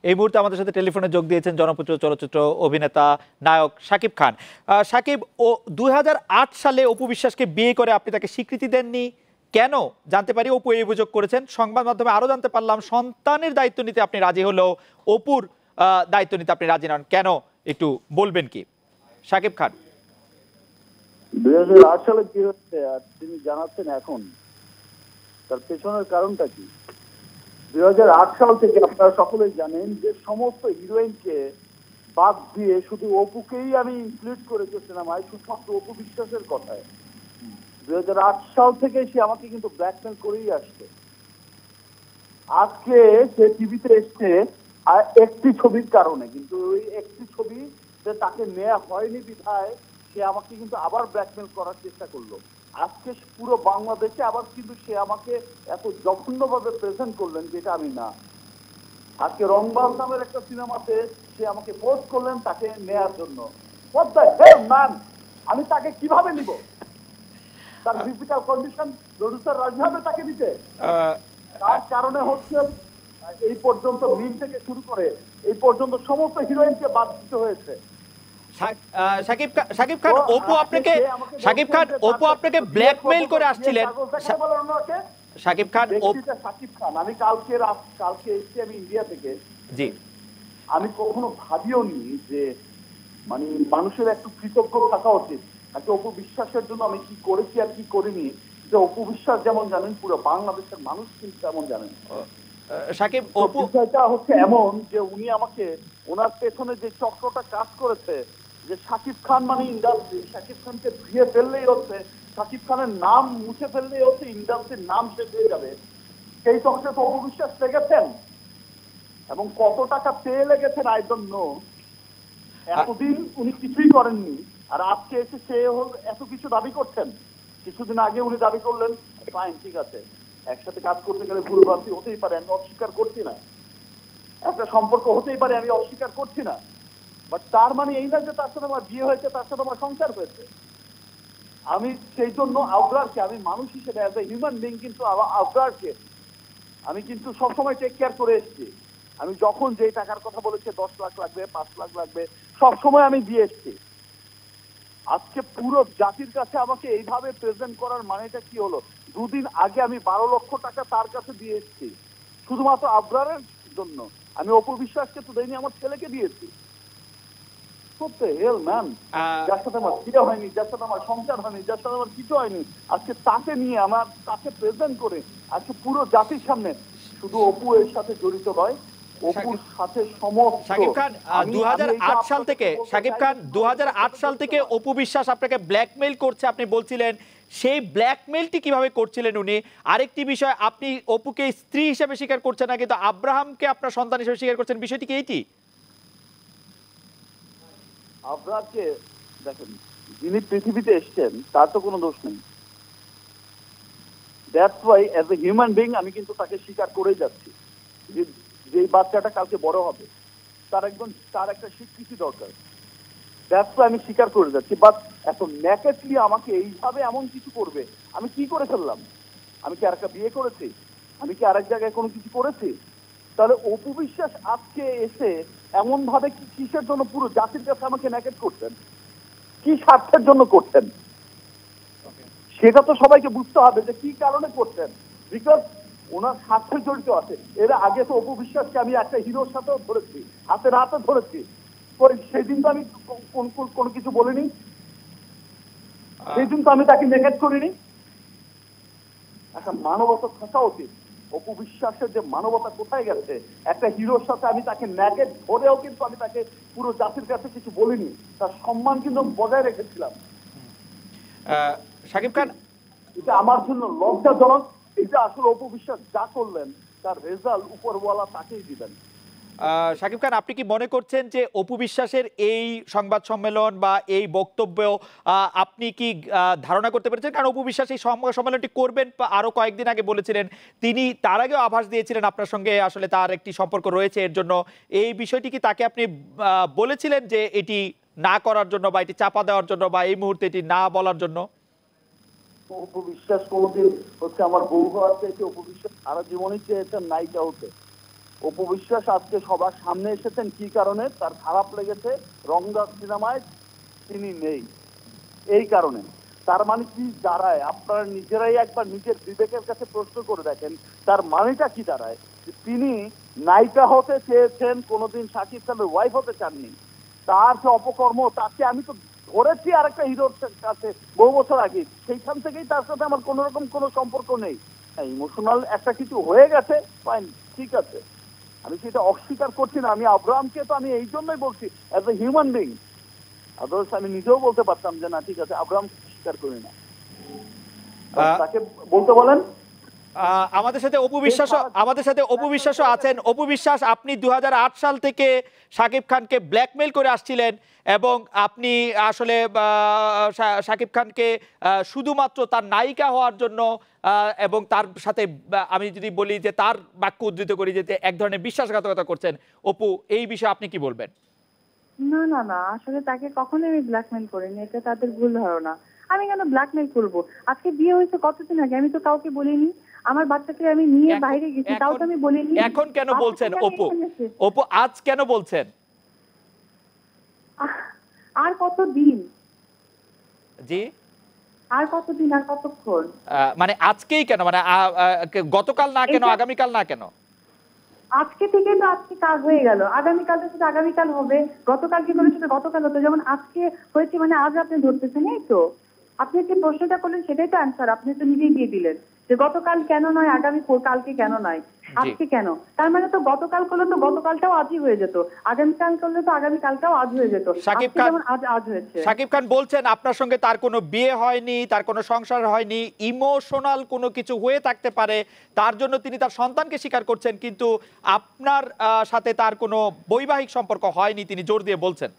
এই মুহূর্তে আমাদের সাথে টেলিফোনে যোগ দিয়েছেন জনপ্রিয় চলচ্চিত্র অভিনেতা নায়ক শাকিব খান। শাকিব, ও 2008 সালে অপু বিশ্বাসকে বিয়ে করে আপনি তাকে স্বীকৃতি দেননি কেন জানতে পারি? অপু এই অভিযোগ করেছেন। সংবাদ মাধ্যমে আরো জানতে পারলাম সন্তানের দায়িত্ব নিতে আপনি রাজি হলেও অপুর দায়িত্ব নিতে আপনি রাজি নন কেন, একটু বলবেন কি শাকিব খান? 2008 সালে কি হচ্ছে আর তিনি জানাচ্ছেন এখন, তার পেছনের কারণটা কি? 2008 সাল থেকে আপনারা সকলেই জানেন যে সমস্ত হিরোইনকে বাদ দিয়ে শুধু অপুকেই আমি ইনক্লুড করেছি সিনেমায়, শুধুমাত্র অপু বিশ্বাসের কথায়। 2008 সাল থেকে সে আমাকে কিন্তু ব্ল্যাকমেল করেই আসছে। আজকে সে টিভিতে এসছে একটি ছবির কারণে, কিন্তু ওই একটি ছবি যে তাকে নেওয়া হয়নি বিধায় সে আমাকে কিন্তু আবার ব্ল্যাকমেল করার চেষ্টা করলো। আজকে পুরো বাংলাদেশে আবার কিন্তু সে আমাকে এত জঘন্যভাবে প্রেজেন্ট করলেন যেটা আমি না। আজকে রংবাজ নামের একটা সিনেমাতে সে আমাকে পোস্ট করলেন তাকে নেয়ার জন্য। What the hell, man? আমি তাকে কিভাবে নিব? তার ফিজিক্যাল কন্ডিশন প্রডিউসার রাজি হবে তাকে দিতে? তার কারণে হচ্ছে এই পর্যন্ত মিল থেকে শুরু করে এই পর্যন্ত সমস্ত হিরোইনকে বাদ দিতে হয়েছে। শাকিব খান, অপু আপনাকে ব্ল্যাকমেইল করে আসছিলেন। শাকিব খান, আমি কালকে এসেছি আমি ইন্ডিয়া থেকে। জি, আমি কখনো ভাবিও নি যে মানে মানুষের একটু কৃতজ্ঞ থাকা উচিত। আজকে অপু বিশ্বাসের জন্য আমি কি করেছি আর কি করিনি, যে অপু বিশ্বাস যেমন জানেন পুরো বাংলাদেশের মানুষ কিন্তু তেমন জানেন। শাকিব, অপু বিষয়টা হচ্ছে এমন যে উনি আমাকে ওনার পেছনে যে চক্রটা কাজ করেছে, যে শাকিব খান মানে ইন্ডাস্ট্রি, শাকিব খানকে ধুয়ে ফেললেই হচ্ছে, শাকিব খানের নাম মুছে ফেললেই হচ্ছে ইন্ডাস্ট্রির নাম শেষ হয়ে যাবে, সেই চক্রে তো অপু বিশ্বাস লেগেছেন। এবং কত টাকা পেয়ে লেগেছেন আই ডোন্ট নো। এতদিন উনি কিছুই করেননি, আর আজকে এসে সে এত কিছু দাবি করছেন। কিছুদিন আগে উনি দাবি করলেন ফাইন, ঠিক আছে, একসাথে কাজ করতে গেলে ভুলভ্রান্তি হতেই পারে, আমি অস্বীকার করছি না, একটা সম্পর্ক হতেই পারে, আমি অস্বীকার করছি না, বাট তার মানে এই না যে তার সাথে আমার বিয়ে হয়েছে, তার সাথে আমার সংসার হয়েছে। আমি সেই জন্য আবরারকে, আমি মানুষ হিসেবে অ্যাজ এ হিউম্যান বিং কিন্তু আবরারকে আমি কিন্তু সবসময় টেক কেয়ার করে এসেছি। আমি যখন যেই টাকার কথা বলেছে 10 লাখ লাগবে, 5 লাখ লাগবে, সবসময় আমি দিয়ে এসেছি। আজকে পুরো জাতির কাছে আমাকে এইভাবে প্রেজেন্ট করার মানেটা কি হলো? দুদিন আগে আমি 12 লক্ষ টাকা তার কাছে দিয়ে এসেছি শুধুমাত্র আবরারের জন্য। আমি অপু বিশ্বাসকে তো দেইনি, আমার ছেলেকে দিয়েছি। যার সাথে আমার বিয়ে হয়নি, যার সাথে আমার সংসার হয়নি, যার সাথে আমার কিছু হয়নি, আজকে তাকে নিয়ে আমার তাকে প্রেজেন্ট করে আজকে পুরো জাতির সামনে শুধু অপু এর সাথে জড়িত নয়, অপুর সাথে সমস্ত। শাকিব খান, 2008 সাল থেকে অপু বিশ্বাস আপনাকে ব্ল্যাকমেইল করছে আপনি বলছিলেন। সেই ব্ল্যাকমেইলটি কিভাবে করছিলেন উনি? আরেকটি বিষয়, আপনি অপুকে স্ত্রী হিসেবে স্বীকার করছেন না, কিন্তু আব্রাহামকে আপনার সন্তান হিসেবে স্বীকার করছেন, বিষয়টি কি এইটি? আবরারকে দেখেন, যিনি পৃথিবীতে এসেছেন তার তো কোনো দোষ নেই। That's why as a human being আমি কিন্তু তাকে স্বীকার করেই যাচ্ছি যে যেই বাচ্চাটা কালকে বড় হবে তার একটা স্বীকৃতি দরকার। দ্যাটস ওয়াই আমি স্বীকার করে যাচ্ছি। বাট এত ন্যাকেটলি আমাকে এইভাবে এমন কিছু করবে, আমি কি করে ফেললাম? আমি কি আরেকটা বিয়ে করেছি? আমি কি আরেক জায়গায় কোনো কিছু করেছি? তাহলে অপু বিশ্বাস আজকে এসে এমন ভাবে কিসের জন্য পুরো জাতির কাছে আমাকে ন্যাকেট করতেন, কি স্বার্থের জন্য করতেন, সেটা তো সবাইকে বুঝতে হবে যে কি কারণে করতেন। বিকজ ওনার স্বার্থে জড়িত আছে। এর আগে তো অপু বিশ্বাসকে আমি একটা হিরোর সাথেও ধরেছি, হাতের হাতে ধরেছি, সেদিন তো আমি কোনো কিছু বলিনি, সেদিন তো আমি তাকে নেগেট করিনি। একটা মানবতা থাকা উচিত। অপু বিশ্বাসের যে মানবতা কোথায় গেছে? একটা হিরোর সাথে আমি তাকে নেগেট ধরেও কিন্তু আমি তাকে পুরো জাতির কাছে কিছু বলিনি, তার সম্মান কিন্তু বজায় রেখেছিলাম। শাকিব খান, এটা আমার জন্য লজ্জাজনক। এটা আসলে অপু বিশ্বাস যা করলেন তার রেজাল্ট উপরওয়ালা তাকেই দিবেন। শাকিব খান, আপনি কি মনে করছেন যে অপু বিশ্বাসের এই সংবাদ সম্মেলন বা এই বক্তব্য আপনি কি ধারণা করতে পেরেছেন? কারণ অপু বিশ্বাস এই সংবাদ সম্মেলনটি করবেন আরো কয়েকদিন আগে বলেছিলেন, তিনি তার আগেও আভাস দিয়েছিলেন আপনার সঙ্গে আসলে তার একটি সম্পর্ক রয়েছে। এর জন্য এই বিষয়টি কি তাকে আপনি বলেছিলেন যে এটি না করার জন্য বা এটি চাপা দেওয়ার জন্য বা এই মুহূর্তে এটি না বলার জন্য? অপু বিশ্বাস কোনোদিন হচ্ছে আমার বউ হওয়ার চাইতে অপু বিশ্বাস সারা জীবনই চেয়েছেন নায়িকা হতে। অপু বিশ্বাস আজকে সবার সামনে এসেছেন কি কারণে, তার খারাপ লেগেছে রংদার সিনেমায় তিনি নেই এই কারণে। তার মানে কি দাঁড়ায়, আপনারা নিজেরাই একবার নিজের বিবেকের কাছে প্রশ্ন করে দেখেন, তার মানেটা কি দাঁড়ায়? যে তিনি নায়িকা হতে চেয়েছেন, কোনোদিন শাকিব খানের ওয়াইফ হতে চাননি। তার যে অপকর্ম, তাকে আমি তো ধরেছি আরেকটা হিরোর কাছে বহু বছর আগে, সেইখান থেকেই তার সাথে আমার কোন রকম কোনো সম্পর্ক নেই। ইমোশনাল একটা কিছু হয়ে গেছে, ফাইন, ঠিক আছে, আমি সেটা অস্বীকার করছি না। আমি আব্রাহামকে তো আমি এই জন্যই বলছি as a human being, others আমি নিজেও বলতে পারতাম যে না ঠিক আছে, আব্রাহাম স্বীকার করি না, তাকে বলতে বলেন। আমাদের সাথে অপু বিশ্বাসও আছেন। অপু বিশ্বাস, আপনি 2008 সাল থেকে শাকিব খানকে ব্ল্যাকমেইল করে আসছিলেন এবং আপনি আসলে শাকিব খানকে শুধুমাত্র তার নায়িকা হওয়ার জন্য এবং তার সাথে আমি যদি বলি যে তার বাক্য উদ্ধৃত করি যে এক ধরনের বিশ্বাসঘাতকতা করছেন। অপু, এই বিষয়ে আপনি কি বলবেন? না না না, আসলে তাকে কখনোই আমি ব্ল্যাকমেল করিনি, এটা তাদের ভুল ধারণা। আমি কেন ব্ল্যাকমেল করব? আজকে বিয়ে হয়েছে কতদিন আগে, আমি তো কাউকে বলিনি। আমার বাচ্চাকে আমি নিয়ে বাইরে গেছি, তাও তো আমি বলিনি। এখন কেন বলছেন অপু? অপু, আজ কেন বলছেন? আর কতদিন? জি, আর কতদিন, আর কতক্ষণ? মানে আজকেই কেন? মানে গতকাল না কেন, আগামীকাল না কেন? আজকে থেকে তো আজকে কাজ হয়ে গেল, আগামীকাল তো সেটা আগামীকাল হবে, গতকাল কি করে সেটা গতকাল হতো। যেমন আজকে হয়েছে মানে আজ আপনি ধরতেছেন, এই তো আপনি যে প্রশ্নটা করলেন সেটাই তো অ্যান্সার, আপনি তো নিজেই দিয়ে দিলেন যে গতকাল কেন নয়, কালকে কেন নয়, আজকে কেন। তার মানে তো গতকাল করলে তো গতকালটাও আজই হয়ে যেত, আগামীকাল করলে তো আগামীকালটাও আজ হয়ে যেত। যেমন আজ হয়েছে। শাকিব খান বলছেন আপনার সঙ্গে তার কোনো বিয়ে হয়নি, তার কোনো সংসার হয়নি, ইমোশনাল কোনো কিছু হয়ে থাকতে পারে, তার জন্য তিনি তার সন্তানকে স্বীকার করছেন, কিন্তু আপনার সাথে তার কোনো বৈবাহিক সম্পর্ক হয়নি তিনি জোর দিয়ে বলছেন।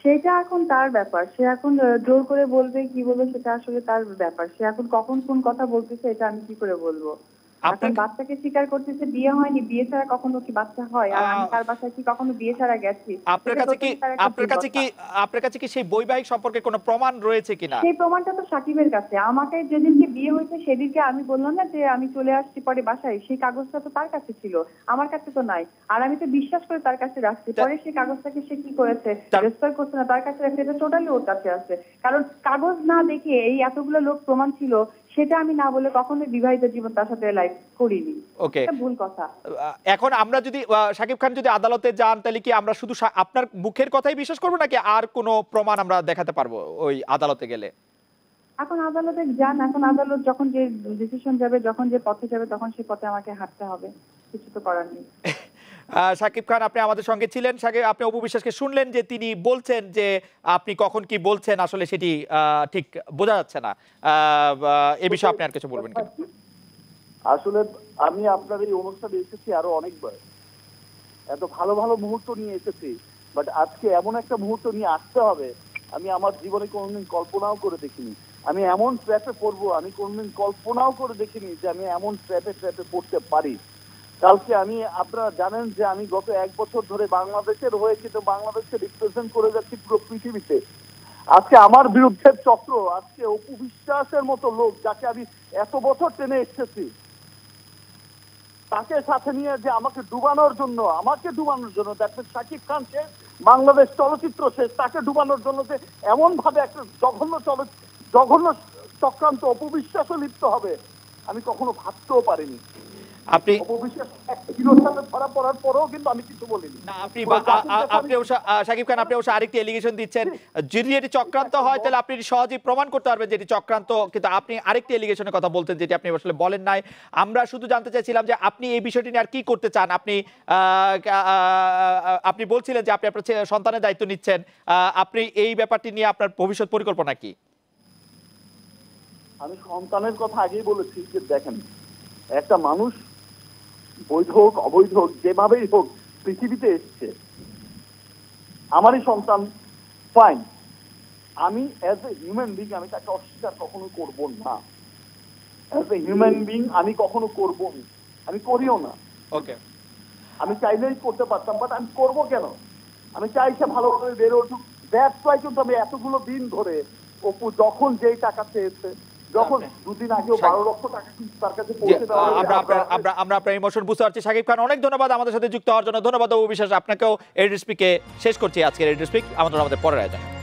সেটা এখন তার ব্যাপার, সে এখন জোর করে বলবে কি বলবে সেটা আসলে তার ব্যাপার। সে এখন কখন কোন কথা বলতেছে এটা আমি কি করে বলবো? এখন বাচ্চাকে স্বীকার করতেছে, বিয়ে হয়নি, বিয়ে ছাড়া কখনো কি বাচ্চা হয়? আর আমি তার বাসায় কি কখনো বিয়ে ছাড়া গেছি? আপনার কাছে কি সেই বৈবাহিক সম্পর্কে কোনো প্রমাণ রয়েছে কিনা? সেই প্রমাণটা তো সাকিবের কাছে। আমাকে যেদিনকে বিয়ে হয়েছে সেদিনকে আমি বললাম না যে আমি চলে আসছি পরে বাসায়, সেই কাগজটা তো তার কাছে ছিল, আমার কাছে তো নাই। আর আমি তো বিশ্বাস করে তার কাছে রাখছি, পরে সেই কাগজটাকে সে কি করেছে, রেজিস্টার করছে না, তার কাছে রাখছে, এটা টোটালি ওর কাছে আছে। কারণ কাগজ না দেখে এই এতগুলো লোক প্রমাণ ছিল, সেটা আমি না বলে কখনোই বিবাহিত জীবন তার সাথে লাইফ করিনি। ওকে, এটা ভুল কথা। এখন আমরা যদি শাকিব খান যদি আদালতে যান, তাহলে কি আমরা শুধু আপনার মুখের কথাই বিশ্বাস করবো নাকি আর কোনো প্রমাণ আমরা দেখাতে পারবো ওই আদালতে গেলে? এখন আদালতে যান, এখন আদালত যখন যে ডিসিশন যাবে, যখন যে পথে যাবে, তখন সেই পথে আমাকে হাঁটতে হবে, কিছু তো করার নেই। শাকিব খান, আপনি আমাদের সঙ্গে ছিলেন। আপনি অপু বিশ্বাসকে শুনলেন যে তিনি বলছেন যে আপনি কখন কি বলছেন আসলে সেটি ঠিক বোঝা যাচ্ছে না। এ বিষয়ে আপনি আর কিছু বলবেন কিনা? আসলে আমি আপনার এই অনুষ্ঠানে এসেছি আরো অনেকবার, এত ভালো ভালো মুহূর্ত নিয়ে এসেছি, বাট আজকে এমন একটা মুহূর্ত নিয়ে আসতে হবে আমি আমার জীবনে কোনোদিন কল্পনাও করে দেখিনি। আমি এমন ট্র্যাপে পড়বো আমি কোনোদিন কল্পনাও করে দেখিনি যে আমি এমন ট্র্যাপে পড়তে পারি। কালকে আমি, আপনারা জানেন যে আমি গত 1 বছর ধরে বাংলাদেশের হয়ে কিন্তু বাংলাদেশকে রিপ্রেজেন্ট করে যাচ্ছি পুরো পৃথিবীতে। আজকে আমার বিরুদ্ধে চক্র, আজকে অপু বিশ্বাসের মতো লোক যাকে আমি এত বছর টেনে এসেছি, তাকে সাথে নিয়ে যে আমাকে ডুবানোর জন্য শাকিব খান শেষ, বাংলাদেশ চলচ্চিত্র শেষ, তাকে ডুবানোর জন্য যে এমন ভাবে একটা জঘন্য চক্রান্ত অপবিশ্বাসও লিপ্ত হবে আমি কখনো ভাবতেও পারিনি। আপনি শাকিব খান, আপনি অবশ্য আরেকটি এলিগেশন দিচ্ছেন, যদি এটি চক্রান্ত হয় তাহলে আপনি সহজেই প্রমাণ করতে পারবেন যে এটি চক্রান্ত, কিন্তু আপনি আরেকটি এলিগেশনের কথা বলতেন যেটি আপনি আসলে বলেন নাই। আমরা শুধু জানতে চাইছিলাম যে আপনি এই বিষয়টি নিয়ে আর কি করতে চান। আপনি বলছিলেন যে আপনি আপনার সন্তানের দায়িত্ব নিচ্ছেন, আপনি এই ব্যাপারটি নিয়ে আপনার ভবিষ্যৎ পরিকল্পনা কি? আমি সন্তানের কথা আগেই বলেছি যে দেখেন, একটা মানুষ বৈধ হোক অবৈধ হোক যেভাবেই হোক পৃথিবীতে এসছে, আমারই সন্তান, ফাইন, আমি অ্যাজ এ হিউম্যান বিং আমি তাকে অস্বীকার কখনো করব না। অ্যাজ এ হিউম্যান বিং আমি কখনো করব না, আমি করিও না। ওকে, আমি চাইলেই করতে পারতাম, বাট আমি করব কেন? আমি চাই সে ভালোভাবে বেড়ে উঠুক। দ্যাটস ওয়াই কিন্তু আমি এতগুলো দিন ধরে অপু যখন যেই টাকা চেয়েছে যখন দুদিন আগেও 12 লক্ষ টাকা কিন্তু তার কাছে পৌঁছে দেওয়া হয়েছে। আমরা আপনার ইমোশন বুঝতে পারছি। শাকিব খান, অনেক ধন্যবাদ আমাদের সাথে যুক্ত হওয়ার জন্য। ধন্যবাদ অপু বিশ্বাস আপনাকেও। এডিট স্পিকে শেষ করছি আজকের এডিট স্পিক। আমাদের পরের আয়োজন।